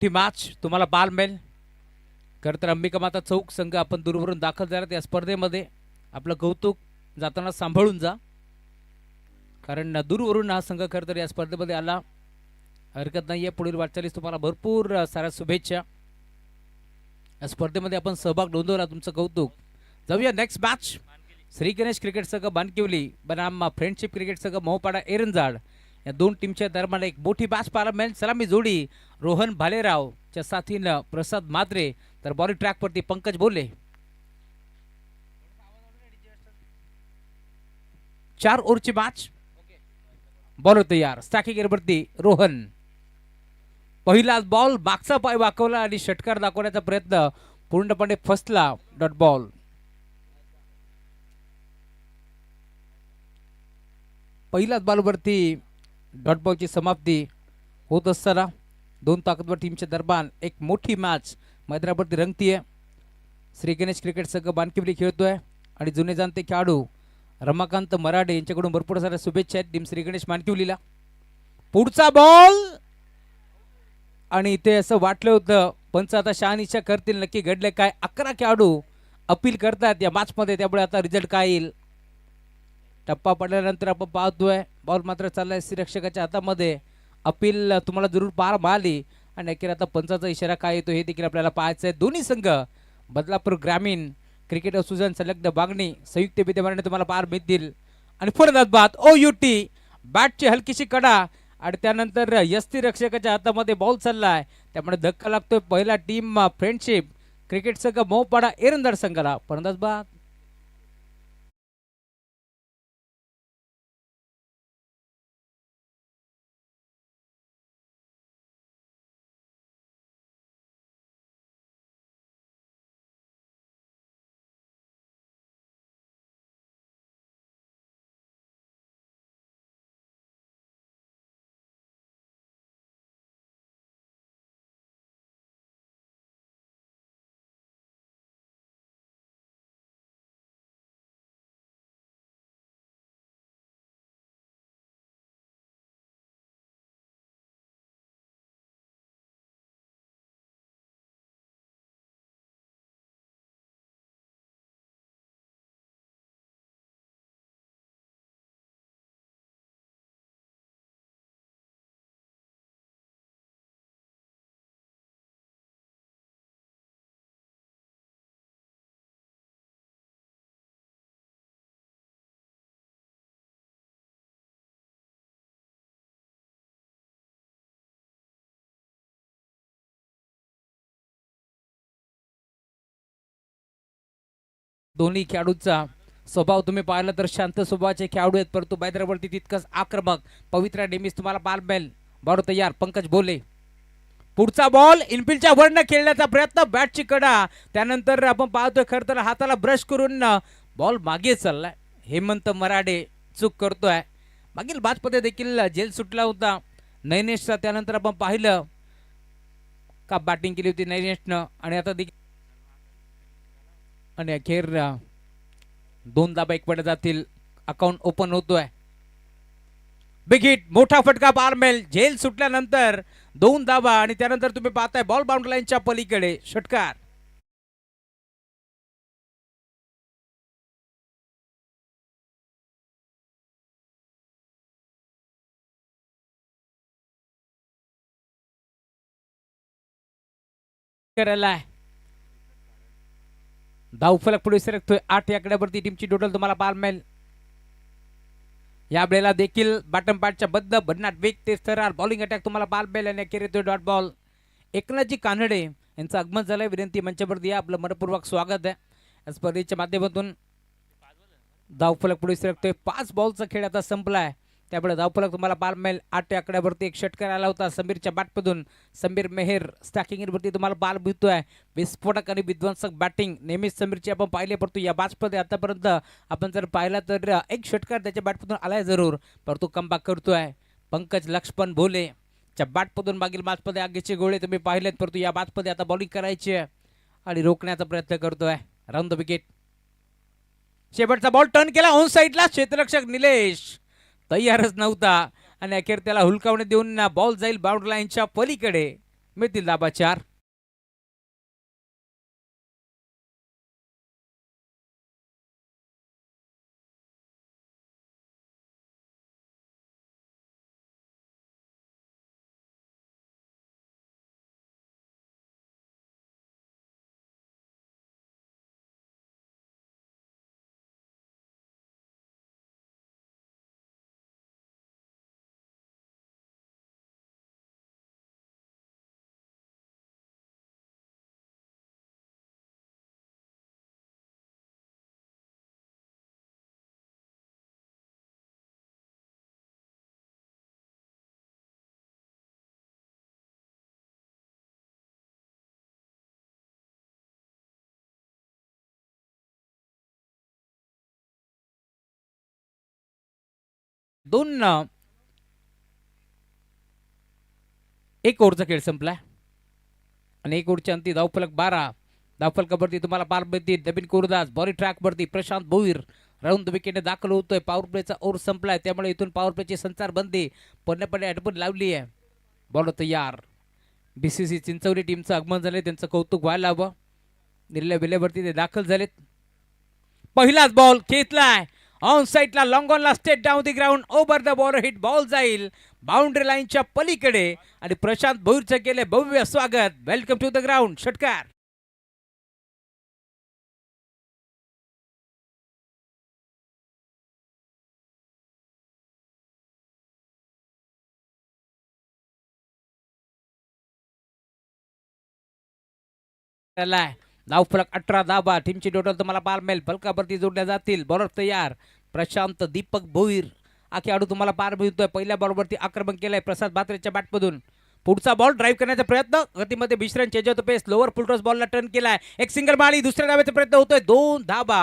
ती मॅच तुम्हाला पाहायला मिळेल. खरं तर अंबिका माता चौक संघ आपण दूरवरून दाखल झालात या स्पर्धेमध्ये. आपलं कौतुक जाताना सांभाळून जा, कारण दूरवरून हा संघ खरं तर या स्पर्धेमध्ये आला. हरकत नाही आहे. पुढील वाटचालीस तुम्हाला भरपूर साऱ्या शुभेच्छा. या स्पर्धेमध्ये आपण सहभाग नोंदवला, तुमचं कौतुक. जाऊया next match. Shri Ganesh cricket संघ बानकिवली बनाम फ्रेंडशिप क्रिकेट संघ मोहपाडा एरंजाड या दोन टीमच्या दरम्यान एक मोठी मॅच पाहायला मिळेल. सलामी जोडी रोहन भालेराव च्या साथीनं प्रसाद मात्रे, तर बॉलिंग ट्रॅकवरती पंकज बोले. 4 ओव्हरची मॅच. बॉलर तयार. स्टॅकिंग वरती रोहन. पहिलाच बॉल मागचा पाय वाकवला आणि षटकार दाखवण्याचा प्रयत्न पूर्णपणे फसला. Dot ball. पहिल्याच बॉलवरती डॉट बॉलची समाप्ती होत असताना दोन ताकदवर टीमच्या दरम्यान एक मोठी मॅच मैदानावरती रंगतीये. श्री गणेश क्रिकेट संघ बानकिवली खेळतोय आणि जुने जाणते खेळाडू रमाकांत मराठे यांच्याकडून भरपूर साऱ्या शुभेच्छा आहेत टीम श्री गणेश बानकिवलीला. पुढचा बॉल आणि इथे असं वाटलं होतं पंच आता शहानिशा करतील. नक्की घडले काय? 11 खेळाडू अपील करतात या मॅचमध्ये, त्यामुळे आता रिझल्ट काय येईल. टप्पा पडल्यानंतर आपण पाहतोय बॉल मात्र चाललाय श्रीरक्षकाच्या हातामध्ये. अपील तुम्हाला जरूर पाहायला मिळाली आणि अखेर आता पंचाचा इशारा काय येतो हे देखील आपल्याला पाहायचं आहे. दोन्ही संघ बदलापूर ग्रामीण क्रिकेट असोसिएशन संलग्न बागणी संयुक्त विद्यमानाने तुम्हाला पाहायला मिळतील. आणि फलंदाज बाद OUT. बॅटची हलकीशी कडा आणि त्यानंतर यष्टी रक्षकाच्या हातामध्ये बॉल चाललाय, त्यामुळे धक्का लागतोय पहिला टीम फ्रेंडशिप क्रिकेट संघ मोहपाडा एरंदाड संघाला. फलंदाज बाद. दोन्ही खेळाडूंचा स्वभाव तुम्ही पाहिला तर शांत स्वभावाचे खेळाडू आहेत, परंतु मैदानावरती तितकंच आक्रमक पवित्रा नेहमीच तुम्हाला पाहायला मिळेल. बॉल तयार. पंकज बोले. पुढचा बॉल इनफिल्डच्या वरनं खेळण्याचा प्रयत्न. बॅटची कडा. त्यानंतर आपण पाहतोय खरं तर हाताला ब्रश करून बॉल मागे चाललाय. हेमंत मराठे चूक करतोय. मागील मॅचमध्ये देखील जेल सुटला होता नयनेशचा. त्यानंतर आपण पाहिलं का बॅटिंग केली होती नयनेशनं आणि आता देखील आणि अखेर 2 धाबा एक पडे जातील. अकाउंट ओपन होतोय. Big hit. मोठा फटका पाहायला मिळेल. झेल सुटल्यानंतर 2 धाबा आणि त्यानंतर तुम्ही पाहताय बॉल बाउंड्री लाईनच्या पलीकडे षटकार. करायला धावफलक पुढे सरकतोय. 8 आकड्यावरती टीमची टोटल तुम्हाला पाहायला मिळेल. या वेळेला देखील बॅटम पॅडच्या बद्द भन्नाट वेग ते थरार बॉलिंग अटॅक तुम्हाला पाहायला मिळेल आणि अखेर येतोय डॉट बॉल. एकनाथजी कानडे यांचं आगमन झालंय. विनंती मंचावरती या. आपलं मनपूर्वक स्वागत आहे. या स्पर्धेच्या माध्यमातून धावफलक पुढे सरकतोय. 5 बॉलचा खेळ आता संपलाय, त्यामुळे धावफलक तुम्हाला पाहायला मिळेल. 8 आकड्यावरती एक षटकार आला होता समीरच्या बॅटमधून. समीर मेहर स्टॅकिंगवरती तुम्हाला पाहायला मिळतोय. विस्फोटक आणि विध्वंसक बॅटिंग नेहमीच समीरची आपण पाहिले, परंतु या मॅचमध्ये आतापर्यंत आपण जर पाहिला तर एक षटकार त्याच्या बॅटमधून आलाय जरूर, परंतु कमबॅक करतोय. पंकज लक्ष्मण भोले च्या बॅटमधून मागील मॅचमध्ये आगीचे गोळे तुम्ही पाहिलेत, परंतु या मॅचमध्ये आता बॉलिंग करायची आहे आणि रोखण्याचा प्रयत्न करतोय. Round the wicket. शेवटचा बॉल टर्न केला ऑन साईडला. क्षेत्ररक्षक निलेश तयारच नव्हता आणि अखेर त्याला हुलकावणे देऊन बॉल जाईल बाउंड्री लाईनच्या पलीकडे. मिळतील धाबा 4. दोन 1 ओव्हरचा खेळ संपला आणि 1 ओव्हरच्या अंती धावफलक 12. धावफलकावरती तुम्हाला पार मिळतील नवीन कोरदास बॉडी ट्रॅकवरती प्रशांत भोईर राऊंड विकेटने दाखल होतोय. पॉवर प्लेचा ओव्हर संपलाय त्यामुळे इथून पॉवर प्लेची संचारबंदी पूर्णपणे अडपून लावली आहे. बॉल तयार. बीसीसी चिंचवली टीमचं आगमन झाले त्यांचं कौतुक व्हायला हवं. दिलेल्या वेळेवरती ते दाखल झालेत. पहिलाच बॉल खेचलाय ऑन साइडला लॉंग ऑनला straight down the ground over the ball hit ball जाईल बाउंड्री लाईनच्या पलीकडे आणि प्रशांत भोईरचं केले भव्य स्वागत. Welcome to the ground. षटकार. धावफलक 18 धाबा. टीमची टोटल तुम्हाला पार मिळेल. फलकावरती जोडल्या जातील. बॉलर तयार प्रशांत दीपक भोईर हा खेळाडू तुम्हाला पार मिळतोय. पहिल्या बॉलवरती आक्रमण केलंय प्रसाद बात्रेच्या बॅटमधून. पुढचा बॉल ड्राईव्ह करण्याचा प्रयत्न गतीमध्ये मिश्रण चेंज होतो पेस लोअर फुलटॉस बॉलला टर्न केलाय. एक सिंगल माळी दुसऱ्या धाब्याचा प्रयत्न होतोय. 2 धाबा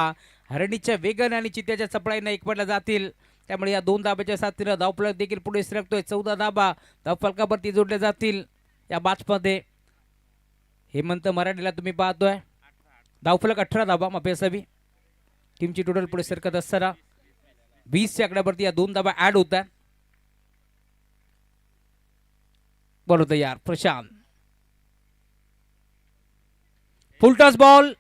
हरणीच्या वेगाने आणि चित्त्याच्या चपळाईने एकवटल्या जातील त्यामुळे या 2 धाब्याच्या साथीनं धावफलक देखील पुढे सरकतोय. 14 धाबा धावफलकावरती जोडल्या जातील या मॅचमध्ये. हेमंत मराठीला तुम्ही पाहतोय. धावफलक 18 धाबा माफी असावी. टीमची टोटल पुढे सरकत असताना 20च्या आकड्यावरती या 2 धाबा ऍड होत आहेत. बॉल तयार प्रशांत. फुलटॉस बॉल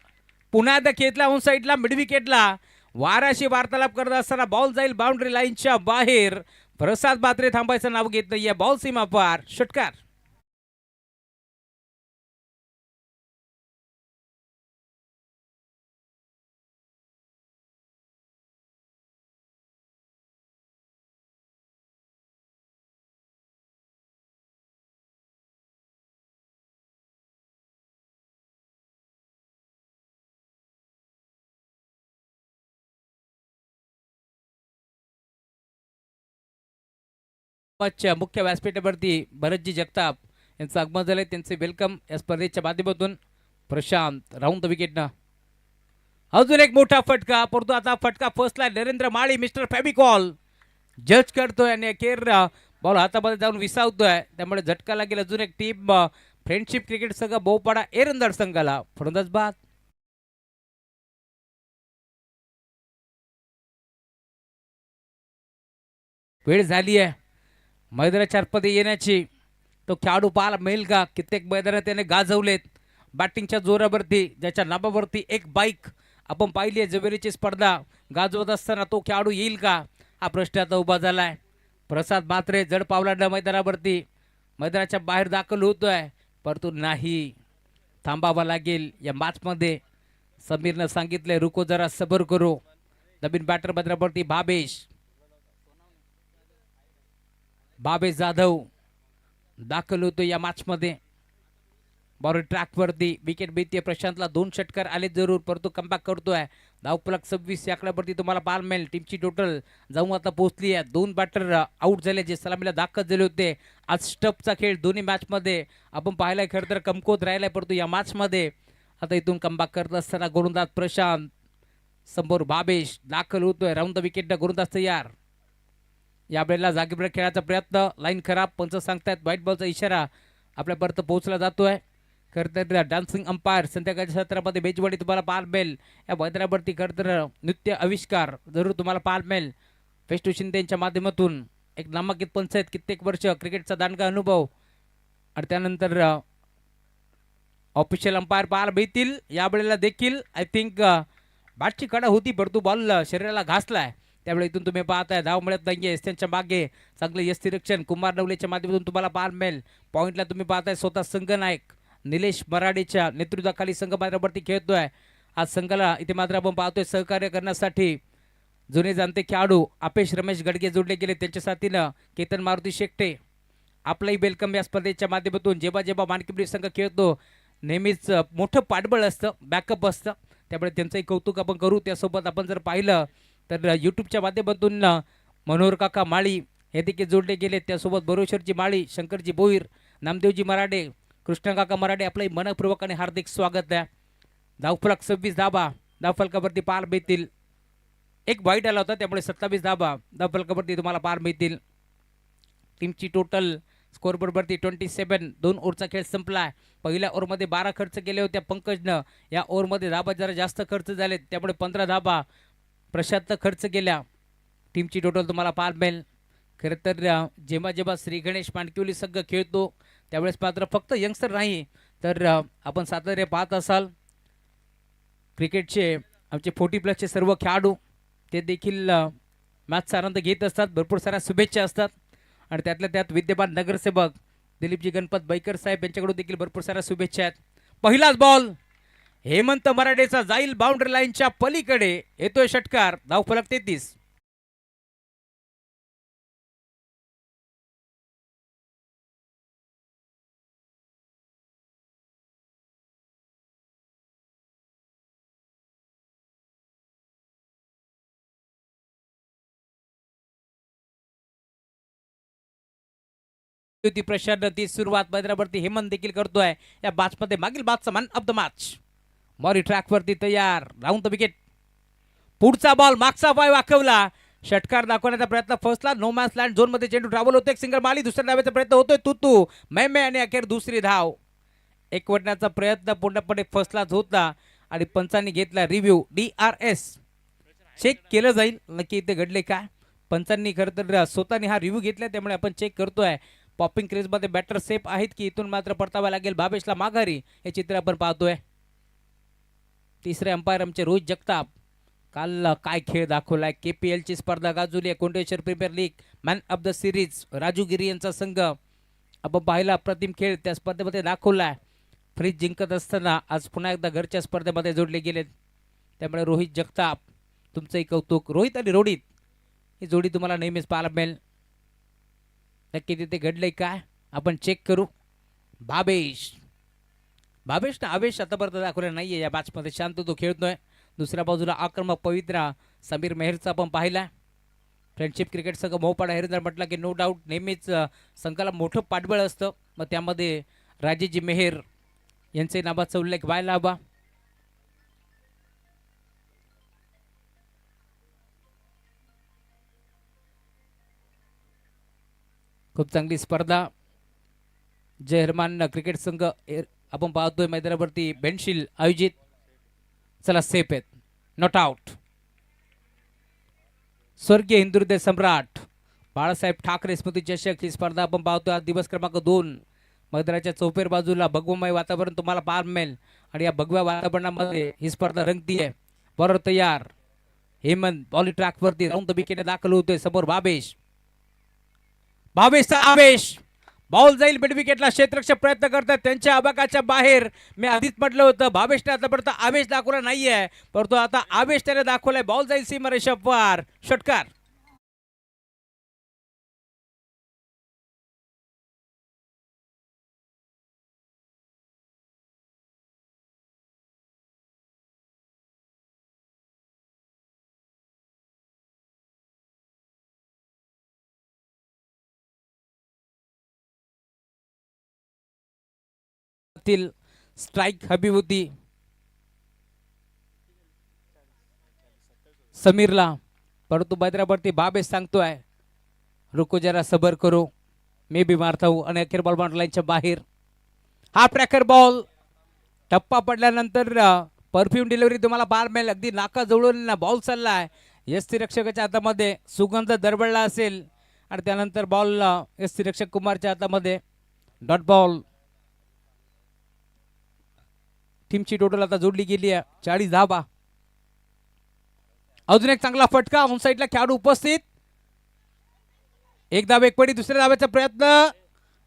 पुन्हा एकदा खेचला ऑन साइडला मिड विकेटला. वाराशी वार्तालाप करत असताना बॉल जाईल बाउंड्री लाईनच्या बाहेर. प्रसाद बात्रे थांबायचं नाव घेत नाहीये. बॉल सीमा पार. षटकार. मुख्य व्यासपीठावरती भरतजी जगताप यांचं आगमन झालंय. त्यांचे वेलकम या स्पर्धेच्या माध्यमातून. प्रशांत राऊंड द विकेटनं. अजून एक मोठा फटका परंतु आता फटका फसला. नरेंद्र माळी मिस्टर फेबिकॉल जज करतोय आणि अखेर बॉल हातामध्ये जाऊन विसावतोय त्यामुळे झटका लागेल. अजून एक टीम फ्रेंडशिप क्रिकेट संघ बोपाडा एरंदर संघाला. फलंदाज बाद. वेळ झाली आहे मैदानाच्या आतमध्ये येण्याची. तो खेळाडू पाहायला मिळेल का? कित्येक मैदानात त्याने गाजवलेत बॅटिंगच्या जोरावरती. ज्याच्या नाबावरती एक बाईक आपण पाहिली आहे जवेरीची स्पर्धा गाजवत असताना तो खेळाडू येईल का हा प्रश्न आता उभा झालाय. प्रसाद बात्रे जड पावलांना मैदानावरती मैदानाच्या बाहेर दाखल होतोय परंतु नाही थांबावा लागेल या मॅचमध्ये. समीरनं सांगितलंय रुको जरा सबर करो. नवीन बॅटर मैदानावरती बाबेश जाधव दाखल होतो या मॅचमध्ये. बॉल ट्रॅकवरती विकेट मिळते प्रशांतला. 2 षटकार आले जरूर परंतु कमबॅक करतोय. धावफलक 26 या आकड्यावरती तुम्हाला पार मिळेल. टीमची टोटल जाऊन आता पोहोचली आहे. 2 बॅटर आउट झाले जे सलामीला दाखल झाले होते. आज स्टपचा खेळ दोन्ही मॅचमध्ये आपण पाहिलाय. खरं तर कमकुवत राहिलाय परंतु या मॅचमध्ये आता इथून कमबॅक करत असताना गोलंदाज प्रशांत समोर बाबेश दाखल होतोय. राऊंड द विकेटनं गोलंदाज तयार. यावेळेला जागेवर खेळायचा प्रयत्न. लाईन खराब. पंच सांगतायत व्हाईट बॉलचा इशारा आपल्यापर्यंत पोहोचला जातोय. खरं तर डान्सिंग अंपायर संध्याकाळच्या सत्रामध्ये बेजवाडी तुम्हाला पाहायला मिळेल. या मैदानावरती खरं तर नृत्य आविष्कार जरूर तुम्हाला पाहायला मिळेल. फेस्टू शिंदे यांच्या माध्यमातून एक नामांकित पंच आहेत. कित्येक वर्ष क्रिकेटचा दांडगा अनुभव आणि त्यानंतर ऑफिशियल अंपायर पाहायला मिळतील यावेळेला देखील. आय थिंक बॅटची कडा होती परंतु बॉल शरीराला घासलाय, त्यामुळे इथून तुम्ही पाहताय धाव मिळत नाहीये. त्यांच्या मागे चांगले यष्टीरक्षण कुमार नवलेच्या माध्यमातून तुम्हाला पाहायला मिळेल. पॉईंटला तुम्ही पाहताय स्वतः संघनायक निलेश मराडेच्या नेतृत्वाखाली संघ मैदानावरती खेळतोय. आज संघाला इथे मात्र आपण पाहतोय सहकार्य करण्यासाठी जुने जाणते खेळाडू अपेश रमेश गडगे जोडले गेले. त्यांच्या साथीनं केतन मारुती शेकटे. आपलंही वेलकम या स्पर्धेच्या माध्यमातून. जेव्हा जेव्हा मानकीपुरी संघ खेळतो नेहमीच मोठं पाठबळ असतं, बॅकअप असतं, त्यामुळे त्यांचंही कौतुक आपण करू. त्यासोबत आपण जर पाहिलं तर यूट्यूबच्या माध्यमातून मनोहर काका माळी हे देखील जोडले गेले. त्यासोबत बरोशरजी माळी, शंकरजी बोईर, नामदेवजी मराडे, कृष्णकाका मराडे, आपलंही मनपूर्वक आणि हार्दिक स्वागत आहे. धावफलक 26 धाबा धावफलकावरती पार मिळतील. एक वाईट आला होता त्यामुळे 27 धाबा धावफलकावरती तुम्हाला पार मिळतील. टीमची टोटल स्कोर बरोबरती 27. 2 ओव्हरचा खेळ संपला. पहिल्या ओव्हरमध्ये 12 खर्च केले होते पंकजनं. या ओव्हरमध्ये धाबा जरा जास्त खर्च झाले त्यामुळे 15 धाबा प्रशांत खर्च केल्या. टीमची टोटल तुम्हाला पार मिळेल. खरं तर जेव्हा जेव्हा श्री गणेश मानकिवली संघ खेळतो त्यावेळेस मात्र फक्त यंगस्टर नाही तर आपण सातारे पाहत असाल क्रिकेटचे आमचे 40+ सर्व खेळाडू ते देखील मॅचचा आनंद घेत असतात. भरपूर साऱ्या शुभेच्छा असतात आणि त्यातल्या त्यात विद्यमान नगरसेवक दिलीपजी गणपत बैकर साहेब यांच्याकडून देखील भरपूर साऱ्या शुभेच्छा आहेत. पहिलाच बॉल हेमंत मराडेचा जाईल बाउंड्री लाईनच्या पलीकडे, येतोय षटकार. धावफलक 33. प्रशांत ती सुरुवात मैदानावरती हेमंत देखील करतोय. या मॅच मध्ये मागील मॅचचा मॅन ऑफ द मॅच मॉरी ट्रॅक वरती तयार. Round the wicket. पुढचा बॉल मागचा पाय वाकवला. षटकार दाखवण्याचा प्रयत्न फसला. नो मॅच लँड झोन मध्ये चेंडू ट्रॅव्हल होतो. एक सिंगल माली. दुसऱ्या धावेचा प्रयत्न होतोय. तुतू मैमे आणि अखेर दुसरी धाव. एकवटण्याचा प्रयत्न पूर्णपणे फसलाच होता आणि पंचांनी घेतला रिव्ह्यू. DRS चेक केलं जाईल नक्की इथे घडले काय. पंचांनी खरं तर स्वतःने हा रिव्ह्यू घेतला त्यामुळे आपण चेक करतोय. पॉपिंग क्रेज मध्ये बॅटर सेफ आहेत की इथून मात्र परतावा लागेल भावेशला माघारी, हे चित्र आपण पाहतोय. तिसरे अंपायर आमचे रोहित जगताप. काल काय खेळ दाखवलाय. KPL ची स्पर्धा गाजवली आहे. Kondeshwar premier league man of the series Raju Giri यांचा संघ आपण पाहिला. अप्रतिम खेळ त्या स्पर्धेमध्ये दाखवलाय. फ्रीज जिंकत असताना आज पुन्हा एकदा घरच्या स्पर्धेमध्ये जोडले गेलेत त्यामुळे रोहित जगताप तुमचंही कौतुक. रोहित आणि रोडित ही जोडी तुम्हाला नेहमीच पाहायला मिळेल. नक्की तिथे घडलंय काय आपण चेक करू. भावेशनं आवेश आतापर्यंत दाखवला नाहीये या मॅचमध्ये. शांत तो खेळतोय. दुसऱ्या बाजूला आक्रमक पवित्रा समीर मेहरचा आपण पाहिला. फ्रेंडशिप क्रिकेट संघ मोहपाडा हेरंदर म्हटलं की नो डाऊट नेहमीच संघाला मोठं पाठबळ असतं. मग त्यामध्ये राजेजी मेहर यांचे नावाचा उल्लेख व्हायला हवा. खूप चांगली स्पर्धा जयहरमान क्रिकेट संघ आपण पाहतोय मैदानावरती बेनशील आयोजित. चला सेफ आहेत. Not out. स्वर्गीय हिंदुहृदय सम्राट बाळासाहेब ठाकरे स्मृती चषक ही स्पर्धा आपण पाहतोय. आज दिवस क्रमांक 2. मैदानाच्या चौफेर बाजूला भगवमय वातावरण तुम्हाला पाहायला मिळेल आणि या भगव्या वातावरणामध्ये ही स्पर्धा रंगतीये. बरोबर तयार. हेमंत बॉली ट्रॅक वरती राऊंड द विकेट दाखल होतोय. समोर भावेशचा आवेश. बॉल जाईल मिड विकेटला. क्षेत्ररक्षक प्रयत्न करतात त्यांच्या आबाकाच्या बाहेर. मी आधीच म्हटलं होतं भावेशने आतापर्यंत आवेश दाखवला नाहीये परंतु आता आवेश त्याने दाखवलाय. बॉल जाईल सीमारेषा पार. षटकार. स्ट्राइक हवी होती समीरला परंतु मैदानावरती भावेश सांगतोय रुको जरा सबर करो मी भी मारता हूं आणि अखेर बॉल बाउंड्री लाईनच्या बाहेर. हा ट्रॅकर बॉल टप्पा पडल्यानंतर परफ्यूम डिलिव्हरी तुम्हाला पाहायला मिळेल. अगदी नाका जवळून बॉल चाललाय. यष्टी रक्षकाच्या हातामध्ये सुगंध दरबळला असेल आणि त्यानंतर बॉल यष्टी रक्षक कुमारच्या हातामध्ये. Dot ball. टीमची टोटल आता जोडली गेली आहे 40 धावा. अजून एक चांगला फटका ऑन साइडला खेळाडू उपस्थित. एक धाव एक पडी. दुसऱ्या धाव्याचा प्रयत्न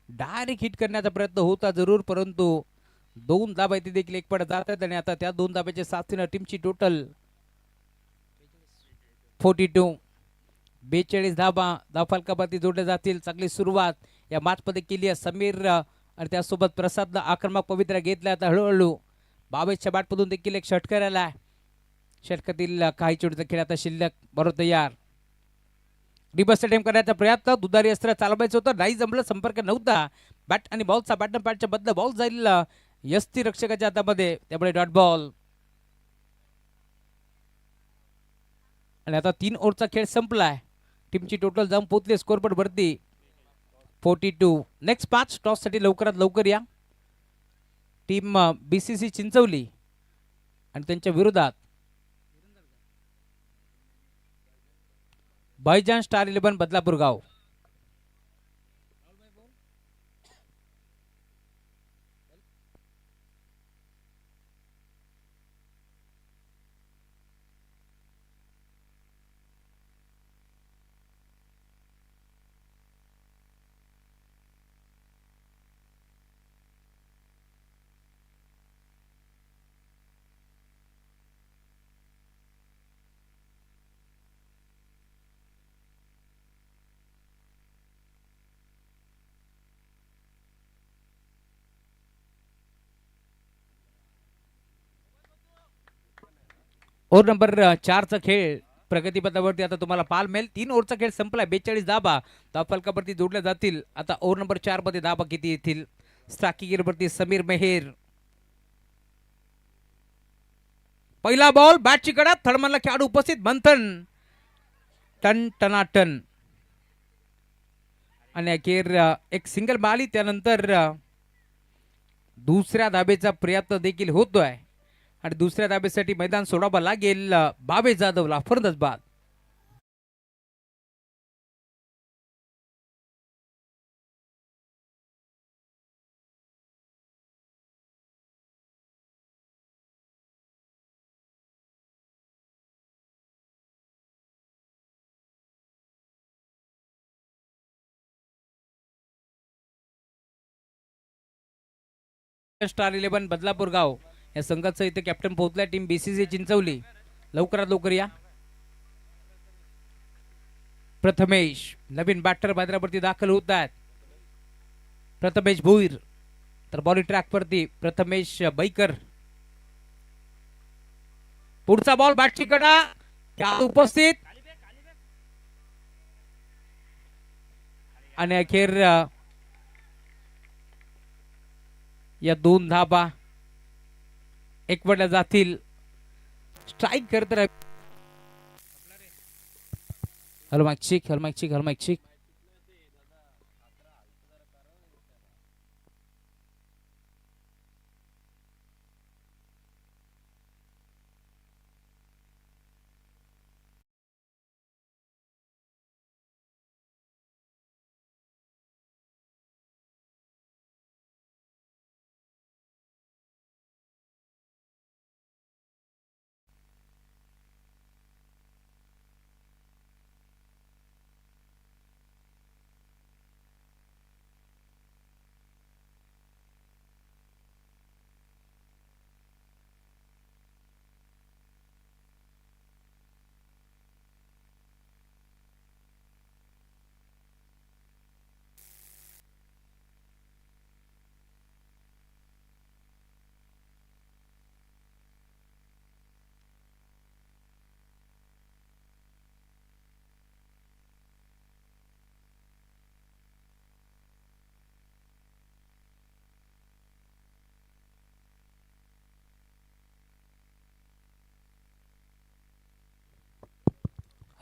डायरेक्ट हिट करण्याचा प्रयत्न होता जरूर, परंतु 2 धावा इथे देखील एक पड जात आहेत आणि आता त्या 2 धाब्याच्या साथीने टीमची टोटल 42 42 धावा धावफलकावरती जोडल्या जातील. चांगली सुरुवात या मॅच मध्ये केली आहे समीर आणि त्यासोबत प्रसादनं आक्रमक पवित्रा घेतला. आता हळूहळू 22च्या बॅटमधून देखील एक षटकार आला. षटकातील काही चोटीचा खेळ आता शिल्लक बरोबर तयार. रिबस अटेम्प्ट करण्याचा प्रयत्न. दुधारी अस्त्र चालवायचं होतं, नाही जमलं, संपर्क नव्हता. बॅट आणि बॉलचा बॅटन पॅडच्या बदला बॉल जाईल यस्ती रक्षकाच्या हातामध्ये, त्यामुळे डॉट बॉल. आणि आता 3 ओव्हरचा खेळ संपलाय. टीमची टोटल जाऊन पोहोचली स्कोरबोर्ड वरती 42. नेक्स्ट 5 टॉस साठी लवकरात लवकर या. टीम BCC चिंचवली आणि त्यांच्या विरोधात भाईजान स्टार 11 बदलापूर गाव. ओव्हर नंबर 4चा खेळ प्रगतीपथावरती आता तुम्हाला पाहायला मिळेल. 3 ओव्हरचा खेळ संपलाय. 42 धाबा धावफलकावरती जोडल्या जातील. आता ओव्हर नंबर 4 मध्ये धाबा किती येतील? साकीगिरवरती समीर मेहेर. पहिला बॉल बॅटची कडा, थर्डमनला खेळाडू उपस्थित. मंथन टन टनाटन आणि अखेर एक सिंगल मारली. त्यानंतर दुसऱ्या धाबेचा प्रयत्न देखील होतोय आणि दुसऱ्या धाब्यासाठी मैदान सोडावं लागेल भावेश जाधवला. फरंदाज बाद. स्टार 11 बदलापूर गाव या संघाचं इथे कॅप्टन पोहोचलाय. Team BCC Chinchavali. लवकरात लवकर या. प्रथमेश नवीन बॅटर मैदानावरती दाखल होत आहेत. प्रथमेश भोईर तर बॉलिंग ट्रॅक वरती प्रथमेश बैकर. पुढचा बॉल बॅटची कडा, उपस्थित आणि अखेर या 2 धाबा एकवटल्या जातील. स्ट्राईक करत राह. हॅलो माईक चिक, हॅलो माईक चिक, हॅलो माईक चिक.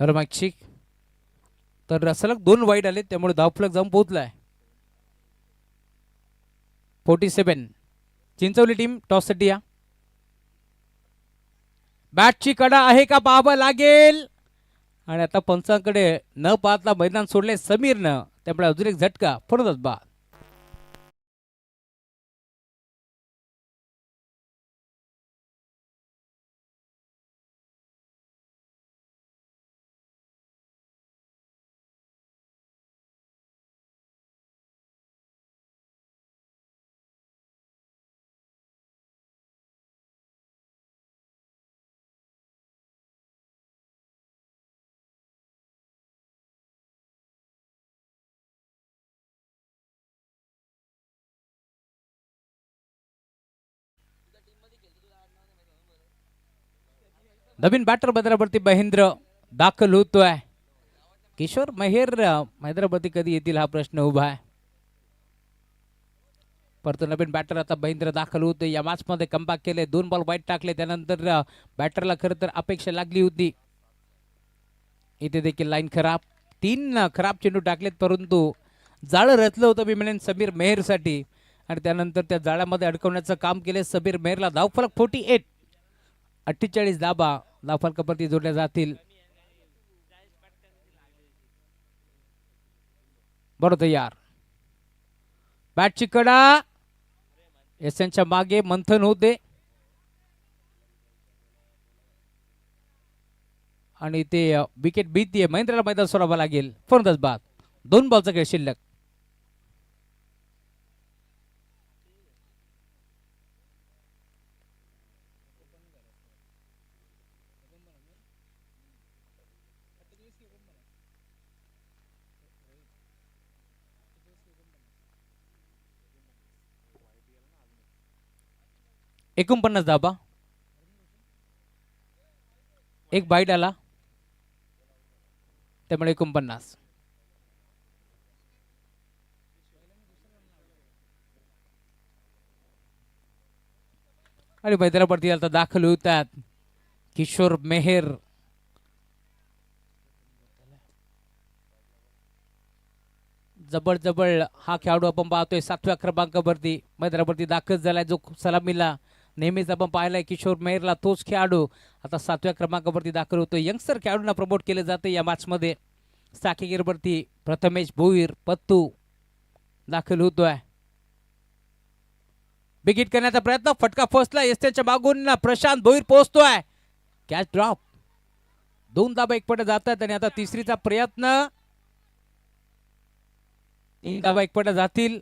हॅलो माईक चिक. तर सलग 2 वाईट आले, त्यामुळे धावफलक जाऊन पोहोचलाय 47. चिंचवली टीम टॉस साठी या. बॅटची कडा आहे का पाहावं लागेल आणि आता पंचांकडे न पाहता मैदान सोडले समीरनं, त्यामुळे अजून एक झटका. फरंदाज बाद. नवीन बॅटर मैदानावरती महेंद्र दाखल होतोय. किशोर मेहर मैदानावरती कधी येतील हा प्रश्न उभा आहे. परंतु नवीन बॅटर आता महेंद्र दाखल होते. या मॅच मध्ये कमबॅक केले, 2 बॉल वाईट टाकले. त्यानंतर बॅटरला खरं तर अपेक्षा लागली होती. इथे देखील लाईन खराब, 3 खराब चेंडू टाकलेत, परंतु जाळं रचलं होतं विमेन समीर मेहर साठी आणि त्यानंतर त्या जाळ्यामध्ये अडकवण्याचं काम केले. समीर मेहरला धावफलक 48, 48 धाबा धावफलकावरती जोडल्या जातील. बरोबर तयार, बॅटची कडा एसएनच्या मागे मंथन होते आणि ते विकेट भीतीये. महेंद्रला मैदान सोडावं लागेल. फलंदाज बाद, 2 बॉलचा खेळ शिल्लक. एकोणपन्नास धाबा, एक बाईट आला त्यामुळे 49. आणि मैदानावरती आता दाखल होतात किशोर मेहर. जबळ जबळ हा खेळाडू आपण पाहतोय 7व्या क्रमांकावरती मैदानावरती दाखल झालाय, जो सलामीला नेहमीच आपण पाहिलाय किशोर मेहरला. तोच खेळाडू आता 7व्या क्रमांकावरती दाखल होतो. यंगस्टर खेळाडूंना प्रमोट केले जाते या मॅच मध्ये. साकेगिरवरती प्रथमेश भोईर पत्तू दाखल होतोय. बिगिट करण्याचा प्रयत्न, फटका फसला. एसटीच्या मागून प्रशांत भोईर पोहोचतोय. कॅच ड्रॉप, 2 धाबा एकपट जातात आणि आता तिसरीचा प्रयत्न, 3 धाबा एकपट जातील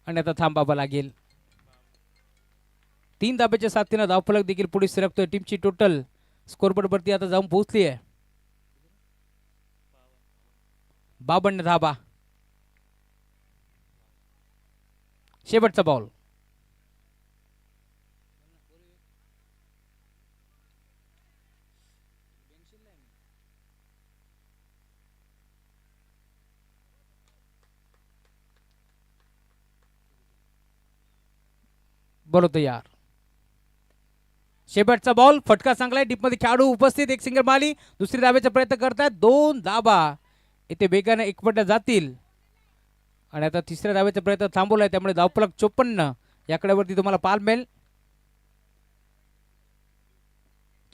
आणि आता थांबावं लागेल. 3 धाब्याच्या साथीनं धावफलक देखील पुढे सरकतोय. टीमची टोटल स्कोरबोर्ड वरती आता जाऊन पोहोचली आहे 52 धाबा. शेवटचा बॉल, बरोबर तयार. शेवटचा बॉल, फटका चांगला आहे. डीपमध्ये खेळाडू उपस्थित, एक सिंगल माली. दुसरी धाब्याचा प्रयत्न करतात, 2 धाबा इथे वेगाने एकपट जातील आणि आता तिसऱ्या धाब्याचा प्रयत्न थांबवलाय, त्यामुळे धावफलक 54 याकडेवरती तुम्हाला पाहायला मिळेल.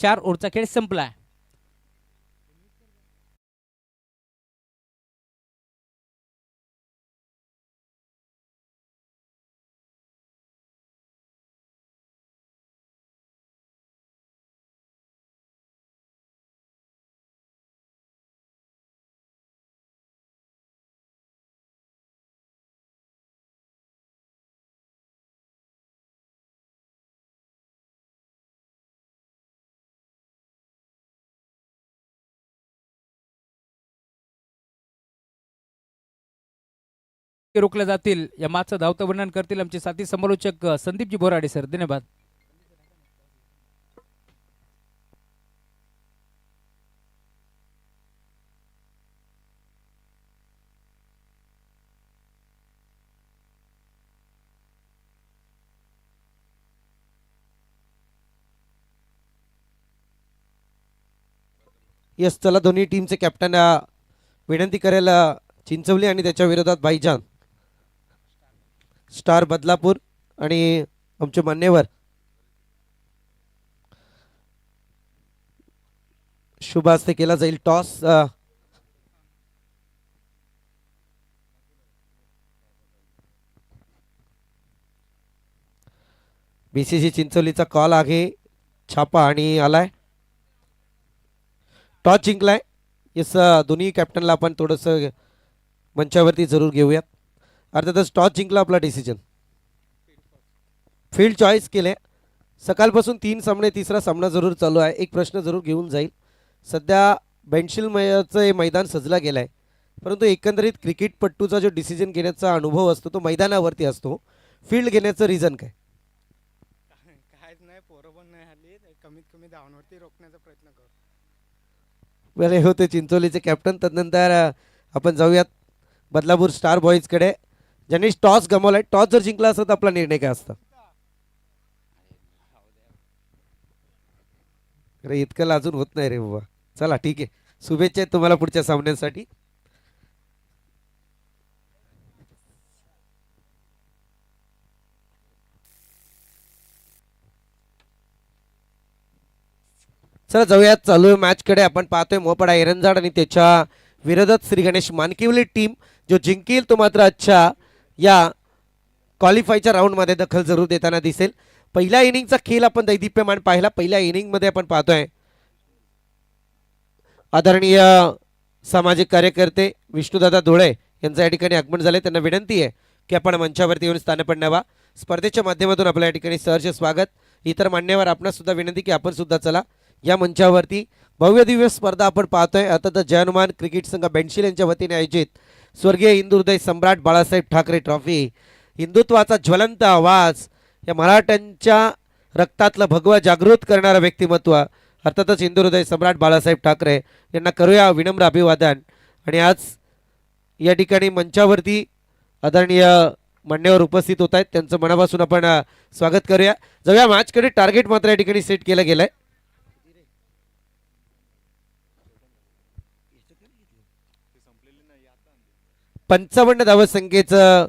4 ओव्हरचा खेळ संपलाय. रोखले जातील. या मॅचचं धावतं वर्णन करतील आमचे साथी समालोचक संदीपजी बोराडे सर. धन्यवाद. यस, चला दोन्ही टीमचे कॅप्टन विनंती करेल चिंचवली आणि त्याच्या विरोधात भाईजान स्टार बदलापूर आणि आमचे मान्यवर शुभ हस्ते केला जाईल टॉस. बीसीसी चिंचवलीचा कॉल आहे, छापा आणि आलाय. टॉस जिंकलाय. येस, दोन्ही कॅप्टनला आपण थोडंसं मंचावरती जरूर घेऊयात. अर्थातच टॉस जिंकला आपला डिसिजन. फील्ड चॉईस केले. सकाळपासून 3 सामने, तिसरा सामना जरूर चालू आहे. एक प्रश्न जरूर घेऊन जाईल. सध्या बेंशिलचं मैदान सजला गेलं आहे, परंतु एकंदरीत क्रिकेटपट्टूचा जो डिसिजन घेण्याचा अनुभव असतो तो मैदानावरती असतो. फील्ड घेण्याचं रिझन काय? काहीच नाही, पोरं पण नाही हल्ली, कमीत कमी धावांवरती रोखण्याचा प्रयत्न करू. बरं, हे होते चिंचोलीचे कॅप्टन. तदनंतर आपण जाऊयात बदलापूर स्टार बॉईजकडे, ज्यांनी टॉस गमावलाय. टॉस जर जिंकला असता तर आपला निर्णय काय असता? अरे इतकं लाजून होत नाही रे बाबा. चला ठीक आहे, शुभेच्छा आहेत तुम्हाला पुढच्या सामन्यांसाठी. चला जाऊयात चालू आहे मॅचकडे. आपण पाहतोय मोपाडा एरंजाड आणि त्याच्या विरोधात श्री गणेश मानकिवली टीम. जो जिंकेल तो मात्र अच्छा या क्वालिफायच्या राऊंडमध्ये दखल जरूर देताना दिसेल. पहिल्या इनिंगचा खेळ आपण दैदिप्यमान पाहिला. पहिल्या इनिंगमध्ये आपण पाहतोय आदरणीय सामाजिक कार्यकर्ते विष्णुदादा धुळे यांचं या ठिकाणी आगमन झाले. त्यांना विनंती आहे की आपण मंचावरती येऊन स्थानपण न्यावा. स्पर्धेच्या माध्यमातून आपल्या या ठिकाणी सहर्ष स्वागत. इतर मान्यवर आपणास सुद्धा विनंती की आपण सुद्धा चला या मंचावरती. भव्य दिव्य स्पर्धा आपण पाहतोय. आता तर जयनुमान क्रिकेट संघ बेंशील यांच्या वतीने आयोजित स्वर्गीय हिंदू हृदय सम्राट बाळासाहेब ठाकरे ट्रॉफी, हिंदुत्वाचा ज्वलंत आवाज, या मराठ्यांच्या रक्तातलं भगवा जागृत करणारं व्यक्तिमत्व अर्थातच हिंदू हृदय सम्राट बाळासाहेब ठाकरे यांना करूया विनम्र अभिवादन. आणि आज या ठिकाणी मंचावरती आदरणीय मान्यवर उपस्थित होत आहेत, त्यांचं मनापासून आपण स्वागत करूया. जाऊया मॅचकडे. टार्गेट मात्र या ठिकाणी सेट केलं गेलंय. पंचावन्न धावसंख्येचं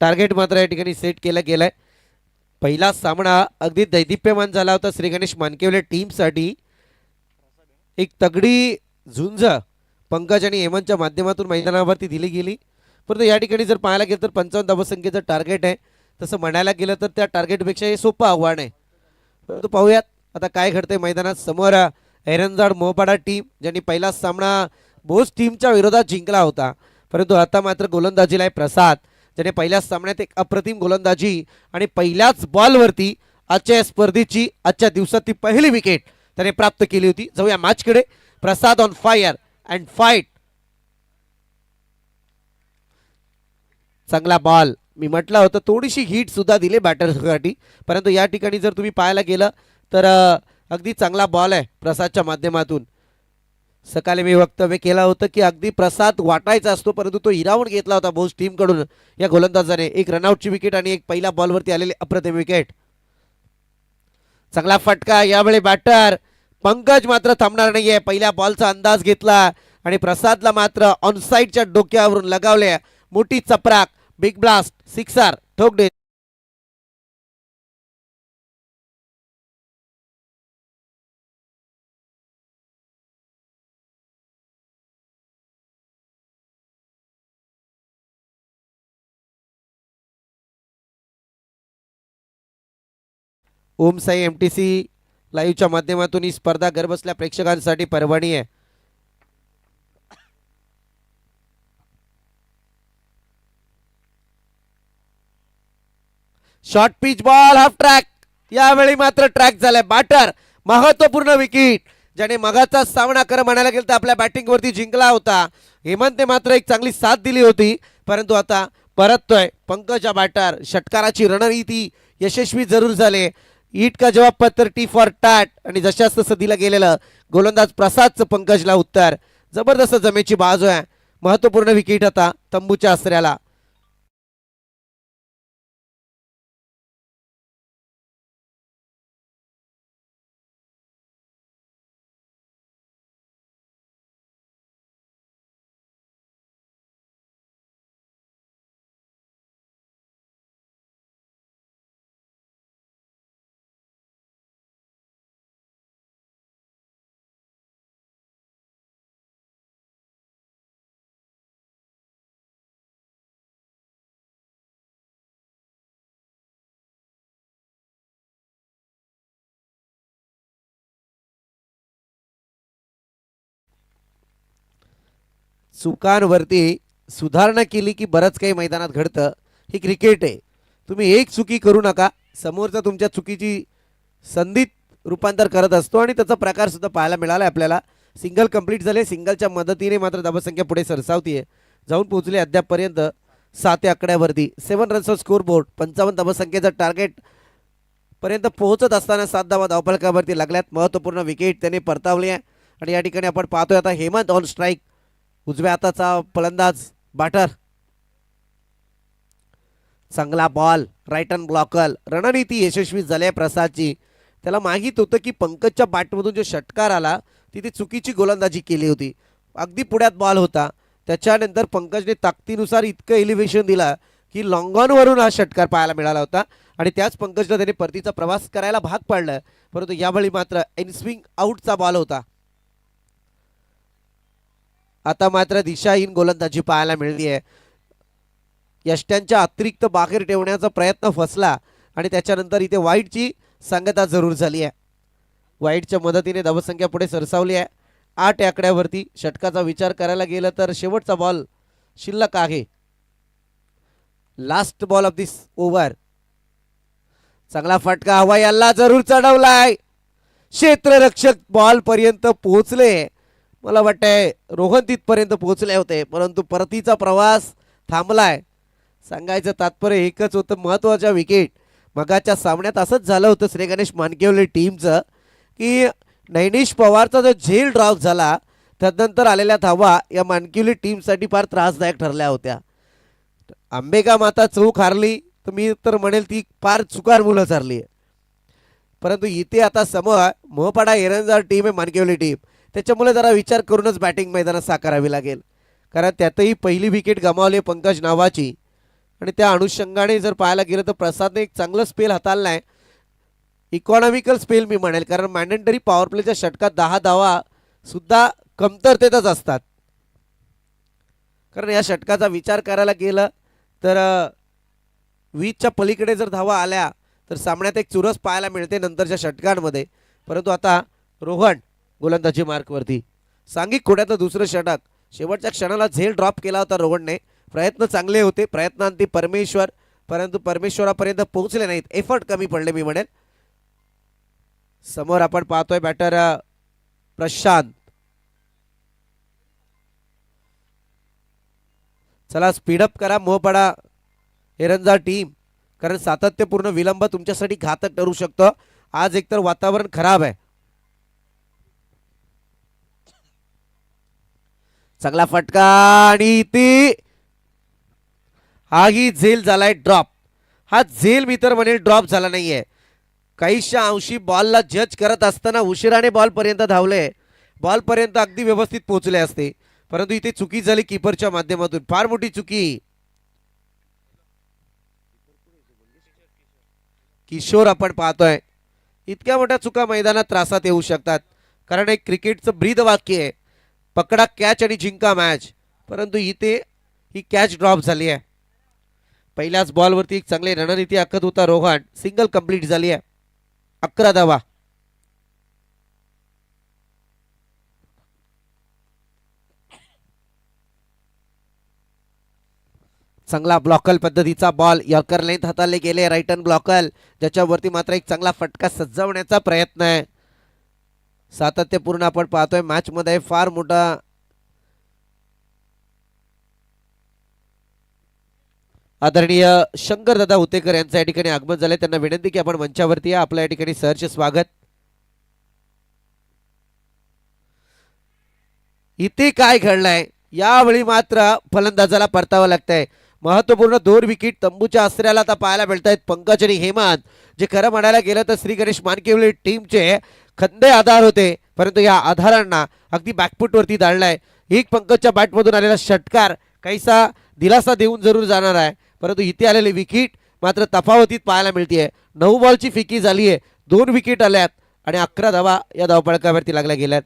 टार्गेट मात्र या ठिकाणी सेट केलं गेलंय. पहिला सामना अगदी दैदिप्यमान झाला होता श्री गणेश मानकेवले टीमसाठी. एक तगडी झुंज पंकज आणि हेमंतच्या माध्यमातून मैदानावरती दिली गेली. परंतु या ठिकाणी जर पाहायला गेलं तर 55 धावसंख्येचं टार्गेट आहे. तसं म्हणायला गेलं तर त्या टार्गेटपेक्षा हे सोपं आव्हान आहे. परंतु पाहूयात आता काय घडतंय मैदानात. समोर एरंजाड मोहपाडा टीम, ज्यांनी पहिला सामना बोस टीमच्या विरोधात जिंकला होता. परंतु आता मात्र गोलंदाजीला आहे प्रसाद, ज्याने पहिल्या सामन्यात एक अप्रतिम गोलंदाजी आणि पहिल्याच बॉलवरती आजच्या या स्पर्धेची, आजच्या दिवसात ती पहिली विकेट त्याने प्राप्त केली होती. जाऊया मॅचकडे. प्रसाद ऑन फायर अँड फाईट. चांगला बॉल. मी म्हटलं होतं थोडीशी हिट सुद्धा दिली बॅटरसाठी, परंतु या ठिकाणी जर तुम्ही पाहायला गेलं तर अगदी चांगला बॉल आहे प्रसादच्या माध्यमातून. सकाळी मी वक्तव्य केलं होतं की अगदी प्रसाद वाटायचा असतो, परंतु तो हिरावून घेतला होता बोस टीमकडून या गोलंदाजाने. एक रनआउटची विकेट आणि एक पहिल्या बॉलवरती आलेली अप्रतिम विकेट. चांगला फटका. यावेळी बॅटर पंकज मात्र थांबणार नाहीये. पहिल्या बॉलचा अंदाज घेतला आणि प्रसादला मात्र ऑनसाईडच्या डोक्यावरून लगावले मोठी चपराक. बिग ब्लास्ट, सिक्सर, ठोकडे. ओम साई MTC लाईव्हच्या माध्यमातून ही स्पर्धा घरबसल्या प्रेक्षकांसाठी परवानगी आहे. Short pitch ball, half track. यावेळी मात्र ट्रॅक झालाय. बॅटर महत्वपूर्ण विकेट, ज्याने मगाचा सामना कर म्हणायला गेलं तर आपल्या बॅटिंगवरती जिंकला होता. हेमंतने मात्र एक चांगली साथ दिली होती, परंतु आता परततोय पंकजा बॅटर. षटकाराची रणनीती यशस्वी जरूर झाले. ईट का जवाब पत्र टी फॉर टॅट. आणि जशाच तसं दिलं गेलेलं गोलंदाज प्रसादचं पंकजला उत्तर. जबरदस्त जमेची बाजू आहे. महत्वपूर्ण विकेट आता तंबूच्या आसऱ्याला. चुकांवरती सुधारणा केली की बरंच काही मैदानात घडतं. ही क्रिकेट आहे. तुम्ही एक चुकी करू नका, समोरचा तुमच्या चुकीची संधीत रूपांतर करत असतो आणि त्याचा प्रकार सुद्धा पाहायला मिळाला आपल्याला. सिंगल कंप्लीट झाले. सिंगलच्या मदतीने मात्र धावसंख्या पुढे सरसावतीये. जाऊन पोहोचले अद्यापपर्यंत 7 आकड्यावरती. 7 रन्सचा स्कोर बोर्ड. 55 धावसंख्येचं टार्गेट पर्यंत पोहोचत असताना 7 धावा धावफलकावरती लागल्यात. महत्त्वपूर्ण विकेट त्याने परतावली आहे आणि या ठिकाणी आपण पाहतोय आता हेमंत ऑन स्ट्राईक. उजव्या हाताचा फलंदाज बॅटर. चांगला बॉल राईट हँड ब्लॉकर. रणनीती यशस्वी झाली आहे प्रसादची. त्याला माहीत होतं की पंकजच्या बॅटमधून जो षटकार आला तिथे चुकीची गोलंदाजी केली होती. अगदी पुढ्यात बॉल होता. त्याच्यानंतर पंकजने ताकदीनुसार इतकं एलिव्हेशन दिला की लॉंग ऑनवरून हा षटकार पाहायला मिळाला होता आणि त्याच पंकजला त्याने परतीचा प्रवास करायला भाग पाडलं. परंतु यावेळी मात्र एनस्विंग आउटचा बॉल होता. आता मात्र दिशाहीन गोलंदाजी पाहायला मिळली आहे. यष्ट्यांच्या अतिरिक्त बाहेर ठेवण्याचा प्रयत्न फसला आणि त्याच्यानंतर इथे वाईटची सांगता जरूर झाली आहे. वाईटच्या मदतीने धावसंख्या पुढे सरसावली आहे 8 आकड्यावरती. षटकाचा विचार करायला गेलं तर शेवटचा बॉल शिल्लक आहे. Last ball of this over. चांगला फटका हवा याला जरूर चढवलाय. क्षेत्ररक्षक बॉल पर्यंत पोहोचले. मला वाटतंय रोहन तिथपर्यंत पोहोचले होते परंतु परतीचा प्रवास थांबलाय. सांगायचं तात्पर्य एकच होतं, महत्त्वाच्या विकेट. मगाच्या सामन्यात असंच झालं होतं श्री गणेश मानकेवले टीमचं की नैनिश पवारचा जो झेल ड्रॉप झाला त्यानंतर आलेल्या धावा या मानकिवली टीमसाठी फार त्रासदायक ठरल्या होत्या. आंबेगा माता चूक हारली तर मी तर म्हणेल ती फार चुकार मुलं हरली आहे. परंतु इथे आता समोर मोहपाडा एरंजाळ टीम आहे मानकेवली टीम. त्याच्यामुळे जरा विचार करूनच बॅटिंग मैदानात साकारावी लागेल कारण त्यातही पहिली विकेट गमावली पंकज नावाची आणि त्या अनुषंगाने जर पाहायला गेलं तर प्रसादने एक चांगलं स्पेल हाताळला आहे. इकॉनॉमिकल स्पेल मी म्हणेल कारण मॅन्डेटरी पॉवर प्लेच्या षटकात 10 धावा सुद्धा कमतरतेतच असतात. कारण या षटकाचा विचार करायला गेलं तर 20च्या पलीकडे जर धावा आल्या तर सामन्यात एक चुरस पाहायला मिळते नंतरच्या षटकांमध्ये. परंतु आता रोहन गोलंदाजी मार्कवरती. सांघिक खोड्याचं दुसरं षटक. शेवटच्या क्षणाला झेल ड्रॉप केला होता रोहनने. प्रयत्न चांगले होते, प्रयत्नांती परमेश्वर, परंतु परमेश्वरापर्यंत पोहोचले नाहीत. एफर्ट कमी पडले मी म्हणेल. समोर आपण पाहतोय बॅटर प्रशांत. चला स्पीडअप करा मोहपाडा एरंजा टीम कारण सातत्यपूर्ण विलंब तुमच्यासाठी घातक ठरू शकतो. आज एकतर वातावरण खराब आहे. चांगला फटका आणि ती हाही झेल झालाय ड्रॉप. हा झेल मी तर म्हणेल ड्रॉप झाला नाहीये. काहीशा अंशी बॉलला जज करत असताना उशिराने बॉल पर्यंत धावले. बॉल पर्यंत अगदी व्यवस्थित पोहोचले असते परंतु इथे चुकी झाली कीपरच्या माध्यमातून. फार मोठी चुकी. किशोर आपण पाहतोय. इतक्या मोठ्या चुका मैदानात त्रासात येऊ शकतात कारण एक क्रिकेटचं ब्रीद वाक्य आहे पकडा कॅच आणि जिंका मॅच. परंतु इथे ही कॅच ड्रॉप झाली आहे. पहिल्याच बॉलवरती एक चांगली रणनीती आखत होता रोहन. सिंगल कंप्लीट झाली आहे. 11 धावा. चांगला ब्लॉकल पद्धतीचा बॉल यॉर्कर लेंथ हाताळले गेले राईट हँड ब्लॉकल ज्याच्यावरती मात्र एक चांगला फटका सजवण्याचा प्रयत्न आहे. सातत्यपूर्ण आपण पाहतोय मॅच मध्ये फार मोठा आदरणीय शंकर दादा हुतेकर यांच्या या ठिकाणी आगमन झाले. त्यांना विनंती की आपण मंचावरती या. आपल्या या ठिकाणी सहर्ष स्वागत. इथे काय घडलंय यावेळी मात्र फलंदाजाला परतावं लागतंय. महत्वपूर्ण 2 विकेट तंबूच्या आश्रयाला आता पाहायला मिळत आहेत पंकज आणि हेमंत जे खरं म्हणायला गेलं तर श्री गणेश मानकेवले टीमचे खंदे आधार होते परंतु या आधारांना अगदी बॅकफुटवरती धाडलाय. एक पंकजच्या बॅटमधून आलेला षटकार काहीसा दिलासा देऊन जरूर जाणार आहे परंतु इथे आलेली विकेट मात्र तफावतीत पाहायला मिळते. 9 बॉलची फिकी झाली आहे. 2 विकेट आल्यात आणि 11 धावा या धावपळकावरती लागल्या गेल्यात.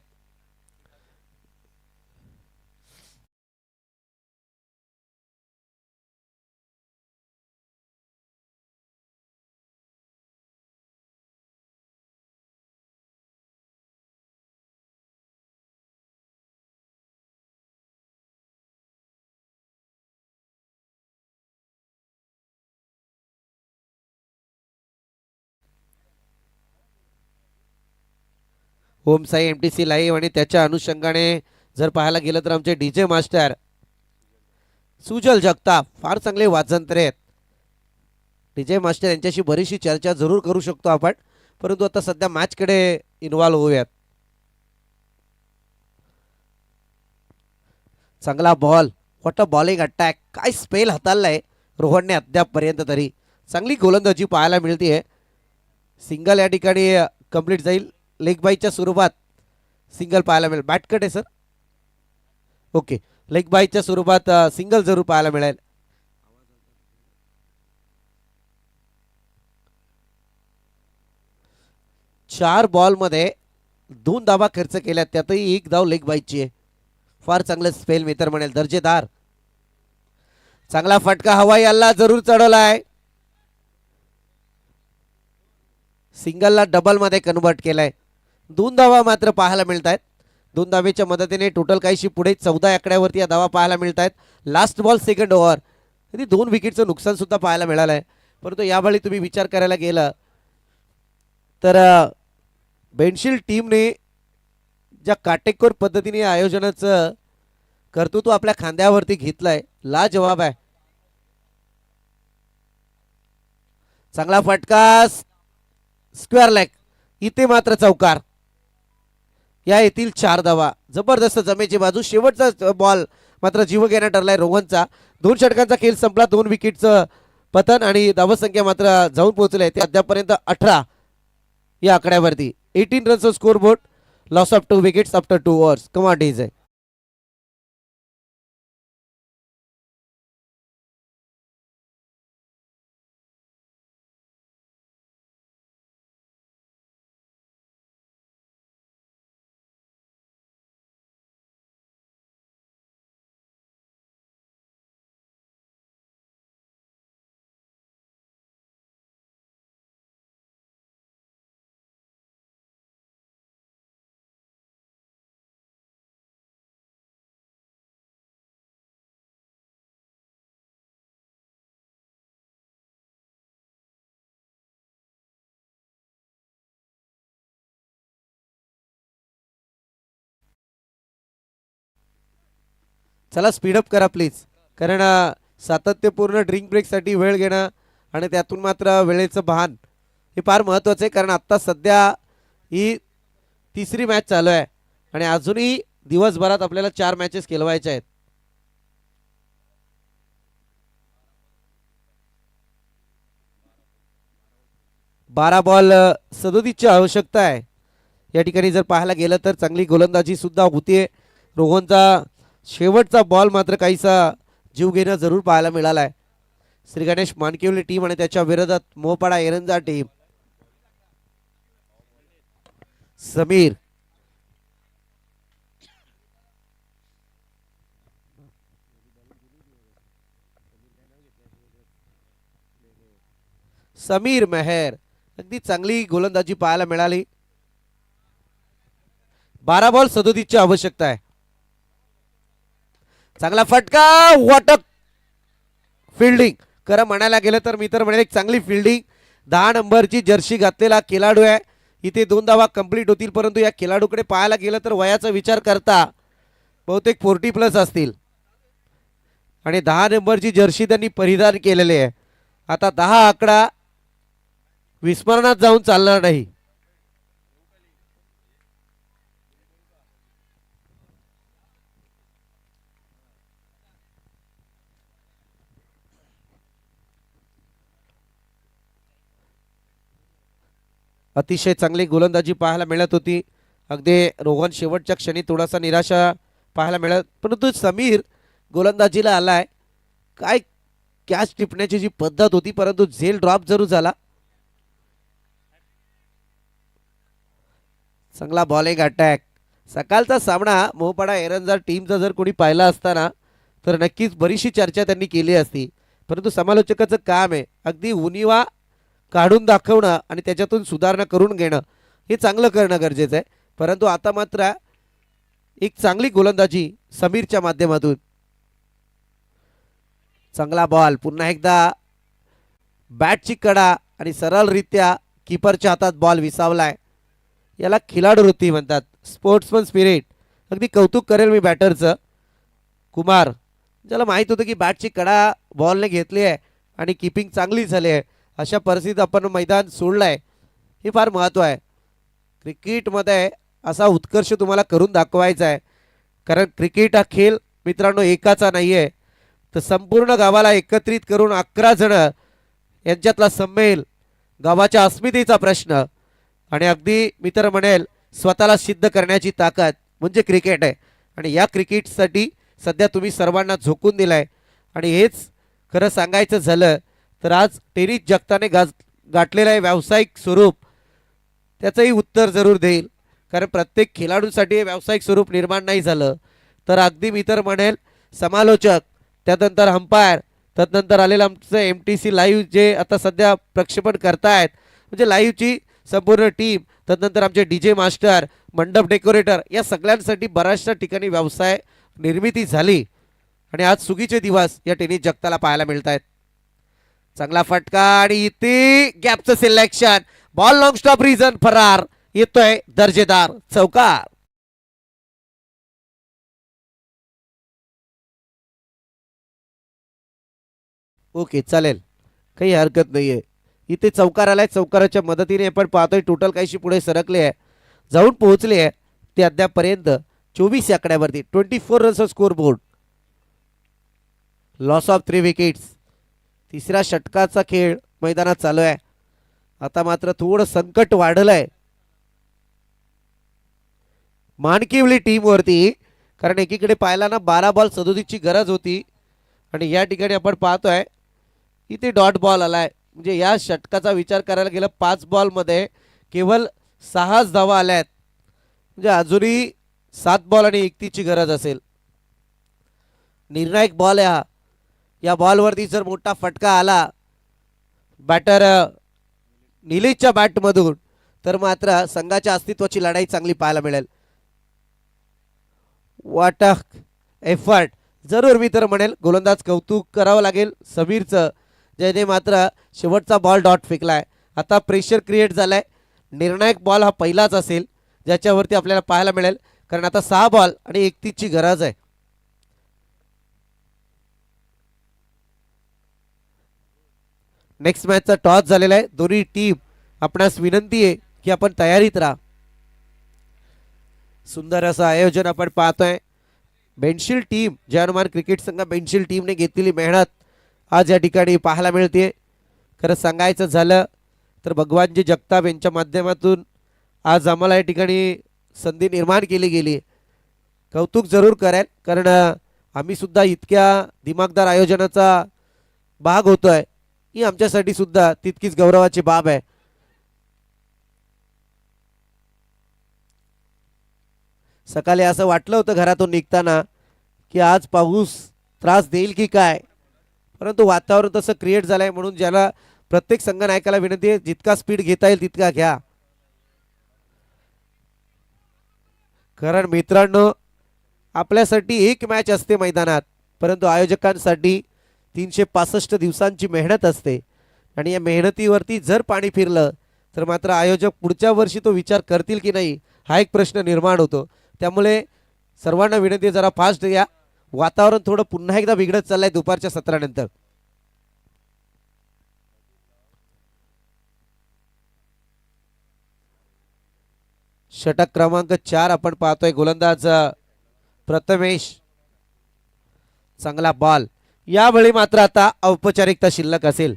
ओम साई MTC लाईव्ह आणि त्याच्या अनुषंगाने जर पाहायला गेलं तर आमचे DJ मास्टर सुजल जगताप फार चांगले वाजंत्रे आहेत. विजय मास्टर यांच्याशी बरीचशी चर्चा जरूर करू शकतो आपण, परंतु आता सध्या मॅचकडे इन्व्हॉल्व होऊयात. चांगला ball, what a bowling attack, काय स्पेल हाताळलाय रोहनने अद्यापपर्यंत. तरी चांगली गोलंदाजी पाहायला मिळते. सिंगल या ठिकाणी कंप्लीट जाईल. लेग बायच्या स्वरूपात सिंगल पाहायला मिळेल. बॅट कट आहे सर. ओके, लेग बायच्या स्वरूपात सिंगल जरूर पाहायला मिळेल. चार बॉलमध्ये 2 धावा खर्च केल्या, त्यातही 1 धाव लेग बायची आहे. फार चांगलं स्पेल मी तर म्हणेल, दर्जेदार. चांगला फटका हवाई हल्ला जरूर चढवलाय. सिंगलला डबल मध्ये कन्वर्ट केलाय. 2 धावा मात्र पाहायला मिळत आहेत. 2 धावेच्या मदतीने टोटल काहीशी पुढे 14 आकड्यावरती या धावा पाहायला मिळत आहेत. लास्ट बॉल सेकंड ओव्हर, 2 विकेटचं नुकसान सुद्धा पाहायला मिळालंय. परंतु यावेळी तुम्ही विचार करायला गेला तर बेनशील टीमने ज्या काटेकोर पद्धतीने आयोजनाचं कर्तृत्व आपल्या खांद्यावरती घेतलंय, लाजवाब आहे. चांगला फटका, स्क्वेअर लेग, इथे मात्र चौकार. या येथील 4 धावा. जबरदस्त जमेची बाजू. शेवटचा बॉल मात्र जीव घेणं ठरलाय रोहनचा. 2 षटकांचा खेळ संपला. 2 विकेटचं पतन आणि धावसंख्या मात्र जाऊन पोहोचले ते अद्यापर्यंत 18 या आकड्यावरती. 18 रनचा score board. Loss of 2 wickets after 2 overs. कमाल डेज आहे. चला स्पीडअप करा प्लीज, कारण सातत्यपूर्ण ड्रिंक ब्रेकसाठी वेळ घेणं आणि त्यातून मात्र वेळेचं भान हे फार महत्त्वाचं आहे. कारण आत्ता सध्या ही 3री मॅच चालू आहे आणि अजूनही दिवसभरात आपल्याला 4 मॅचेस खेळवायच्या आहेत. बारा बॉल 37ची आवश्यकता आहे. या ठिकाणी जर पाहायला गेलं तर चांगली गोलंदाजी सुद्धा होतीये. रोहनचा शेवटचा बॉल मात्र काहीसा जीव घेणं जरूर पाहायला मिळाला आहे. श्री गणेश मानकिवली टीम आणि त्याच्या विरोधात मोहपाडा एरंजा टीम. समीर, समीर मेहर, अगदी चांगली गोलंदाजी पाहायला मिळाली. 12 बॉल 37ची आवश्यकता आहे. चांगला फटका, व्हॉट अ फिल्डिंग. खरं म्हणायला गेलं तर मी तर म्हणेल एक चांगली फिल्डिंग. 10 नंबरची जर्सी घातलेला खेळाडू आहे. इथे 2 धावा कंप्लीट होतील, परंतु या खेळाडूकडे पाहायला गेलं तर वयाचा विचार करता बहुतेक 40+ असतील आणि 10 नंबरची जर्सी त्यांनी परिधान केलेली आहे. आता 10 आकडा विस्मरणात जाऊन चालणार नाही. अतिशय चांगली गोलंदाजी पाहायला मिळत होती. अगदी रोहन शेवटच्या क्षणी थोडासा निराशा पाहायला मिळत, परंतु समीर गोलंदाजीला आलाय. काय कॅच टिपण्याची जी पद्धत होती, परंतु झेल ड्रॉप जरूर झाला. चांगला बॉलिंग अटॅक. सकाळचा सामना मोहपाडा एरंजा टीमचा जर कोणी पाहिला असताना तर नक्कीच बरीचशी चर्चा त्यांनी केली असती, परंतु समालोचकाचं काम आहे अगदी उणिवा काढून दाखवणं आणि त्याच्यातून सुधारणा करून घेणं, हे चांगलं करणं गरजेचं आहे. परंतु आता मात्र एक चांगली गोलंदाजी समीरच्या माध्यमातून. चांगला बॉल, पुन्हा एकदा बॅटची कडा आणि सरळरित्या कीपरच्या हातात बॉल विसावलाय. याला खिलाडू वृत्ती म्हणतात, स्पोर्ट्समन स्पिरिट. अगदी कौतुक करेल मी बॅटरचं. कुमार, ज्याला माहीत होतं की बॅटची कडा बॉलने घेतली आहे आणि किपिंग चांगली झाली आहे, अशा परिस्थितीत आपण मैदान सोडलंय हे फार महत्त्व आहे. क्रिकेटमध्ये असा उत्कर्ष तुम्हाला करून दाखवायचा आहे, कारण क्रिकेट हा खेळ मित्रांनो एकाचा नाही आहे, तर संपूर्ण गावाला एकत्रित करून 11 जण यांच्यातला संमेल, गावाच्या अस्मितेचा प्रश्न आणि अगदी मी तर म्हणेल स्वतःला सिद्ध करण्याची ताकद म्हणजे क्रिकेट आहे. आणि या क्रिकेटसाठी सध्या तुम्ही सर्वांना झोकून दिलाय. आणि हेच खरं सांगायचं झालं तर आज टेनिस जगताने गाठलेलं आहे व्यावसायिक स्वरूप, त्याचंही उत्तर जरूर देईल. कारण प्रत्येक खेळाडूसाठी हे व्यावसायिक स्वरूप निर्माण नाही झालं तर अगदी मी तर म्हणेल समालोचक, त्यानंतर अंपायर, त्यानंतर आलेलं आमचं MTC लाईव्ह जे आता सध्या प्रक्षेपण करतायत, म्हणजे लाईव्हची संपूर्ण टीम, त्यानंतर आमचे DJ मास्टर, मंडप डेकोरेटर, या सगळ्यांसाठी बऱ्याचशा ठिकाणी व्यवसाय निर्मिती झाली आणि आज सुगीचे दिवस या टेनिस जगताला पाहायला मिळत आहेत. चांगला फटका आणि इथे गॅपचं सिलेक्शन, बॉल लॉंग स्टॉप रिझन फरार, येतोय दर्जेदार चौकार. ओके चालेल, काही हरकत नाहीये. इथे चौकार आलाय, चौकाराच्या मदतीने आपण पाहतोय टोटल काहीशी पुढे सरकले आहे, जाऊन पोहोचले आहे ते अद्यापर्यंत 24 या आकड्यावरती. 24 रनचा score board. Loss of 3 wickets. तिसऱ्या षटकाचा खेळ मैदानात चालू आहे. आता मात्र थोडं संकट वाढलंय मानकिवली टीम वरती, कारण एकीकडे पाहिला ना 12 बॉल 37 ची गरज होती आणि या ठिकाणी आपण पाहतोय इथे डॉट बॉल आलाय. म्हणजे या षटकाचा विचार करायला गेला 5 बॉलमध्ये केवळ 6 धावा आल्यात, म्हणजे अजूनही 7 बॉल आणि 31 ची गरज असेल. निर्णायक बॉल आहे हा. या बॉलवरती जर मोठा फटका आला बॅटर निलेशच्या बॅटमधून तर मात्र संघाच्या अस्तित्वाची लढाई चांगली पाहायला मिळेल. What a effort. जरूर मी तर म्हणेल गोलंदाज कौतुक करावं लागेल समीरचं, ज्याने मात्र शेवटचा बॉल डॉट फेकलाय. आता प्रेशर क्रिएट झालाय. निर्णायक बॉल हा पहिलाच असेल ज्याच्यावरती आपल्याला पाहायला मिळेल, कारण आता 6 बॉल आणि 31 ची गरज आहे. नेक्स्ट मॅचचा टॉस झालेला आहे. दोन्ही टीम आपणास विनंती आहे की आपण तयारीत राहा. सुंदर असं आयोजन आपण पाहतोय. बेनशील टीम, जे हनुमान क्रिकेट संघ बेनशील टीमने घेतलेली मेहनत आज या ठिकाणी पाहायला मिळते. खरं सांगायचं झालं तर भगवानजी जगताप यांच्या माध्यमातून आज आम्हाला या ठिकाणी संधी निर्माण केली गेली. कौतुक जरूर करेल, कारण आम्ही सुद्धा इतक्या दिमागदार आयोजनाचा भाग होतोय, ही आमच्यासाठी सुद्धा तितकीच गौरवाची बाब आहे. सकाळी असं वाटलं होतं घरातून निघताना की आज पाऊस त्रास देईल की काय, परंतु वातावरण तसं क्रिएट झालंय. म्हणून ज्याला प्रत्येक संघ नायकाला विनंती आहे जितका स्पीड घेता येईल तितका घ्या. कारण मित्रांनो आपल्यासाठी एक मॅच असते मैदानात, परंतु आयोजकांसाठी 365 दिवसांची मेहनत असते आणि या मेहनतीवरती जर पाणी फिरलं तर मात्र आयोजक पुढच्या वर्षी तो विचार करतील की नाही हा एक प्रश्न निर्माण होतो. त्यामुळे सर्वांना विनंती जरा फास्ट या. वातावरण थोडं पुन्हा एकदा बिघडत चाललंय दुपारच्या सत्रानंतर. षटक क्रमांक 4 आपण पाहतोय. गोलंदाज प्रथमेश. चांगला बॉल. यावेळी मात्र आता औपचारिकता शिल्लक असेल,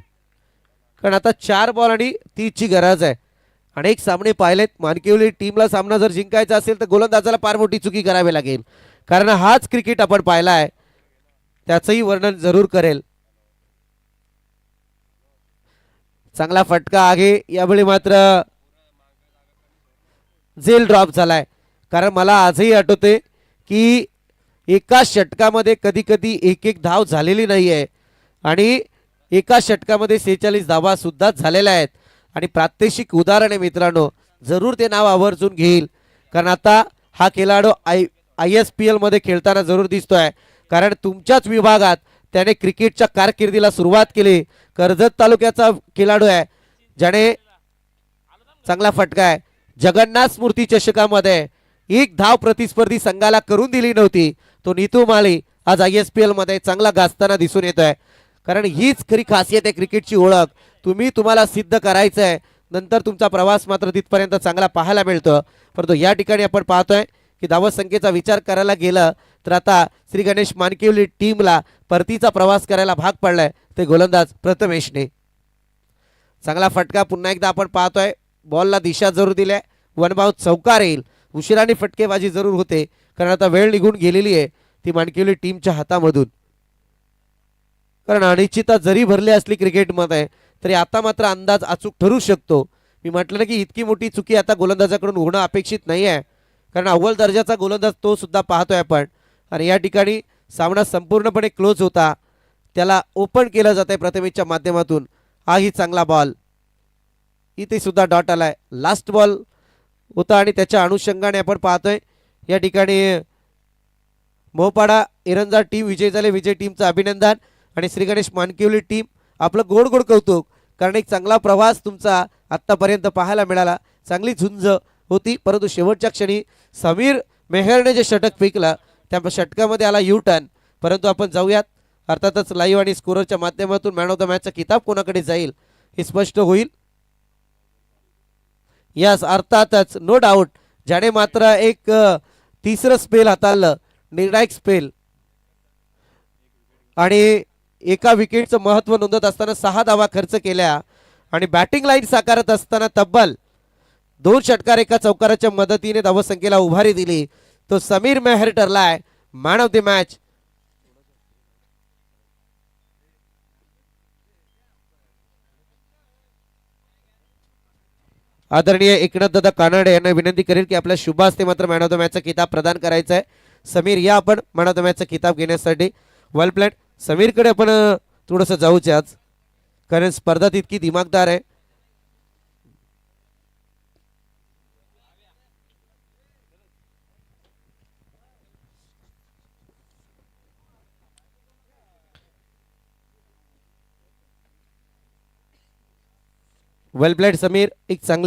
कारण आता 4 बॉल आणि 30 ची गरज आहे. अनेक सामने पाहिलेत. मानकिवली टीमला सामना जर जिंकायचा असेल तर गोलंदाजाला फार मोठी चुकी करावी लागेल, कारण हाच क्रिकेट आपण पाहिला आहे. त्याचंही वर्णन जरूर करेल. चांगला फटका आहे. यावेळी मात्र झेल ड्रॉप झालाय, कारण मला आजही आठवते की एका षटकामध्ये कधी कधी एक धाव झालेली नाही आहे आणि एका षटकामध्ये 46 धावा सुद्धा झालेल्या आहेत. आणि प्रात्यक्षिक उदाहरण आहे मित्रांनो, जरूर ते नाव आवर्जून घेईल, कारण आता हा खेळाडू ISPL मध्ये खेळताना जरूर दिसतोय, कारण तुमच्याच विभागात त्याने क्रिकेटच्या कारकिर्दीला सुरुवात केली. कर्जत तालुक्याचा खेळाडू आहे ज्याने चांगला फटका आहे. जगन्नाथ स्मृती चषकामध्ये 1 धाव प्रतिस्पर्धी संघाला करून दिली नव्हती, तो नीतू माळी आज ISPL मध्ये चांगला गाजताना दिसून येतोय. कारण हीच खरी खासियत आहे क्रिकेटची ओळख. तुम्हाला सिद्ध करायचं आहे, नंतर तुमचा प्रवास मात्र तिथपर्यंत चांगला पाहायला मिळतो. परंतु या ठिकाणी आपण पाहतोय की धावसंख्येचा विचार करायला गेलं तर आता श्री गणेश मानकिवली टीमला परतीचा प्रवास करायला भाग पडलाय ते गोलंदाज प्रथमेशने. चांगला फटका पुन्हा एकदा आपण पाहतोय. बॉलला दिशा जरूर दिल्या, वन बाउंड चौकार येईल. उशिराने फटकेबाजी जरूर होते कारण आता वेळ निघून गेलेली आहे ती मानकिवली टीमच्या हातामधून. कारण अनिश्चितता जरी भरली असली क्रिकेटमध्ये तरी आता मात्र अंदाज अचूक ठरू शकतो. मी म्हटलं ना की इतकी मोठी चुकी आता गोलंदाजाकडून होणं अपेक्षित नाही आहे, कारण अव्वल दर्जाचा गोलंदाज तो सुद्धा पाहतोय आपण. आणि या ठिकाणी सामना संपूर्णपणे क्लोज होता, त्याला ओपन केलं जात आहे प्रथमेशच्या माध्यमातून. हाही चांगला बॉल, इथे सुद्धा डॉट आलाय. लास्ट बॉल होता आणि त्याच्या अनुषंगाने आपण पाहतोय या ठिकाणी मोहपाडा इरंजा टीम विजय झाले. विजय टीमचं अभिनंदन. आणि श्री गणेश मानकिवली टीम आपलं गोड गोड कौतुक, कारण एक चांगला प्रवास तुमचा आत्तापर्यंत पाहायला मिळाला. चांगली झुंज होती, परंतु शेवटच्या क्षणी समीर मेहरने जे षटक फेकलं त्या षटकामध्ये आला यू टर्न. परंतु आपण जाऊयात अर्थातच लाईव्ह आणि स्कोरच्या माध्यमातून मॅन ऑफ द मॅचचा किताब कोणाकडे जाईल हे स्पष्ट होईल. यस, अर्थातच नो डाऊट ज्याने मात्र एक तिसरं स्पेल हाताळलं, निर्णायक स्पेल, आणि एका विकेटचं महत्त्व नोंदत असताना 6 धावा खर्च केल्या आणि बॅटिंग लाईन साकारत असताना तब्बल 2 षटकार एका चौकाराच्या मदतीने धावसंख्येला उभारी दिली. तो समीर मेहर ठरलाय मॅन ऑफ द मॅच. आदरणीय एकनाथ दादा कानडे यांना विनंती करेल की आपल्या शुभ हस्ते मात्र मॅन ऑफ द मॅचचा किताब प्रदान करायचा आहे. समीर या आपण मॅन ऑफ द मॅचचा किताब घेण्यासाठी. वेल प्लॅन. समीरकडे आपण थोडंसं जाऊच आज, कारण स्पर्धा तितकी दिमागदार आहे. वेल प्लेड समीर, एक चांगली